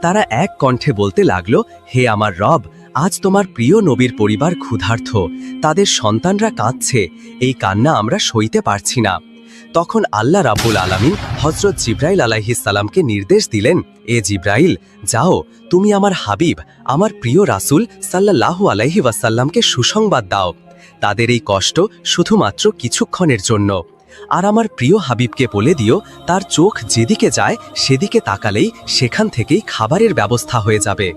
তারা এক কণ্ঠে বলতে লাগলো, হে আমার রব, আজ তোমার প্রিয় নবীর পরিবার ক্ষুধার্ত, তাদের সন্তানরা কাঁদছে, এই কান্না আমরা সইতে পারছি না। তখন আল্লাহ রাব্বুল আলামিন হযরত জিবরাইল আলাইহিস সালামকে নির্দেশ দিলেন, এ জিবরাইল, যাও, তুমি আমার হাবিব, আমার প্রিয় রাসূল সাল্লাল্লাহু আলাইহি ওয়াসাল্লামকে সুসংবাদ দাও। তাদের এই কষ্ট শুধুমাত্র কিছুক্ষণের জন্য। আর আমার প্রিয় হাবিবকে বলে দিও, তার চোখ যেদিকে যায় সেদিকে তাকালেই সেখান থেকেই খাবারের ব্যবস্থা হয়ে যাবে।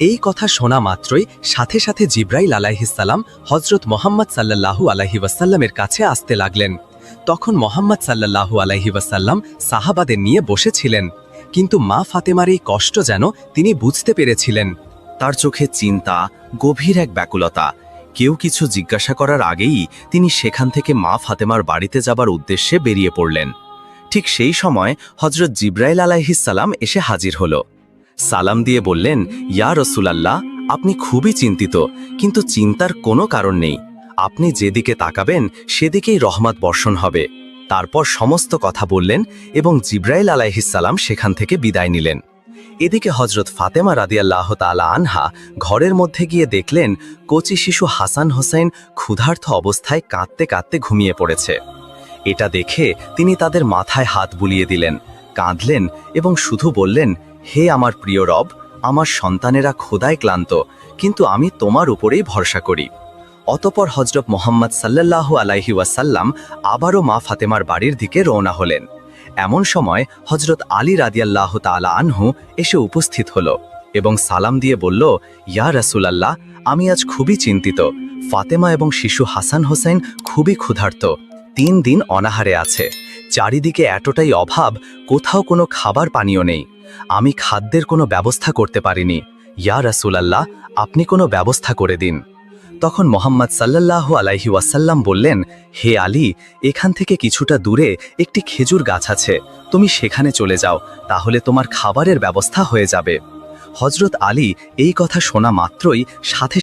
এই কথা শোনা মাত্রই সাথে সাথে জিবরাইল আলাইহিস সালাম হযরত মুহাম্মদ সাল্লাল্লাহু আলাইহি ওয়াসাল্লামের কাছে আসতে লাগলেন। তখন মুহাম্মদ সাল্লাল্লাহু আলাইহি ওয়াসাল্লাম সাহাবাদের নিয়ে বসেছিলেন, কিন্তু মা ফাতেমার এই কষ্ট যেন তিনি বুঝতে পেরেছিলেন। তার চোখে চিন্তা, গভীর এক ব্যাকুলতা। কেউ কিছু জিজ্ঞাসা করার আগেই তিনি সেখান থেকে মা ফাতেমার বাড়িতে যাবার উদ্দেশ্যে বেরিয়ে পড়লেন। ঠিক সেই সময় হযরত জিবরাইল আলাইহিস সালাম এসে হাজির হল। সালাম দিয়ে বললেন, ইয়া রাসূলুল্লাহ, আপনি খুবই চিন্তিত, কিন্তু চিন্তার কোনো কারণ নেই। আপনি যেদিকে তাকাবেন সেদিকেই রহমত বর্ষণ হবে। তারপর সমস্ত কথা বললেন এবং জিবরাইল আলাইহিস সালাম সেখান থেকে বিদায় নিলেন। এদিকে হযরত ফাতেমা রাদিয়াল্লাহু তাআলা আনহা ঘরের মধ্যে গিয়ে দেখলেন কচি শিশু হাসান হোসেন ক্ষুধার্ত অবস্থায় কাঁদতে কাঁদতে ঘুমিয়ে পড়েছে। এটা দেখে তিনি তাদের মাথায় হাত বুলিয়ে দিলেন, কাঁদলেন এবং শুধু বললেন, হে আমার প্রিয় রব, আমার সন্তানেরা ক্ষুধায় ক্লান্ত, কিন্তু আমি তোমার উপরেই ভরসা করি। অতঃপর হযরত মুহাম্মদ সাল্লাল্লাহু আলাইহি ওয়াসাল্লাম আবারও মা ফাতেমার বাড়ির দিকে রওনা হলেন। এমন সময় হযরত আলী রাদিয়াল্লাহু তাআলা আনহু এসে উপস্থিত হল এবং সালাম দিয়ে বলল, ইয়া রাসূলুল্লাহ, আমি আজ খুবই চিন্তিত। ফাতেমা এবং শিশু হাসান হোসেন খুবই ক্ষুধার্ত, 3 দিন অনাহারে আছে। চারিদিকে এতটাই অভাব, কোথাও কোনো খাবার পানীয় নেই। আমি খাদ্যের কোনো ব্যবস্থা করতে পারিনি। ইয়া রাসূলুল্লাহ, আপনি কোনো ব্যবস্থা করে দিন। তখন মুহাম্মদ সাল্লাল্লাহু আলাইহি ওয়াসাল্লাম বললেন, হে আলী, এখান থেকে কিছুটা দূরে একটি খেজুর গাছ আছে, তুমি সেখানে চলে যাও, তাহলে তোমার খাবারের ব্যবস্থা হয়ে যাবে। হযরত আলী এই কথা শোনা মাত্রই সাথে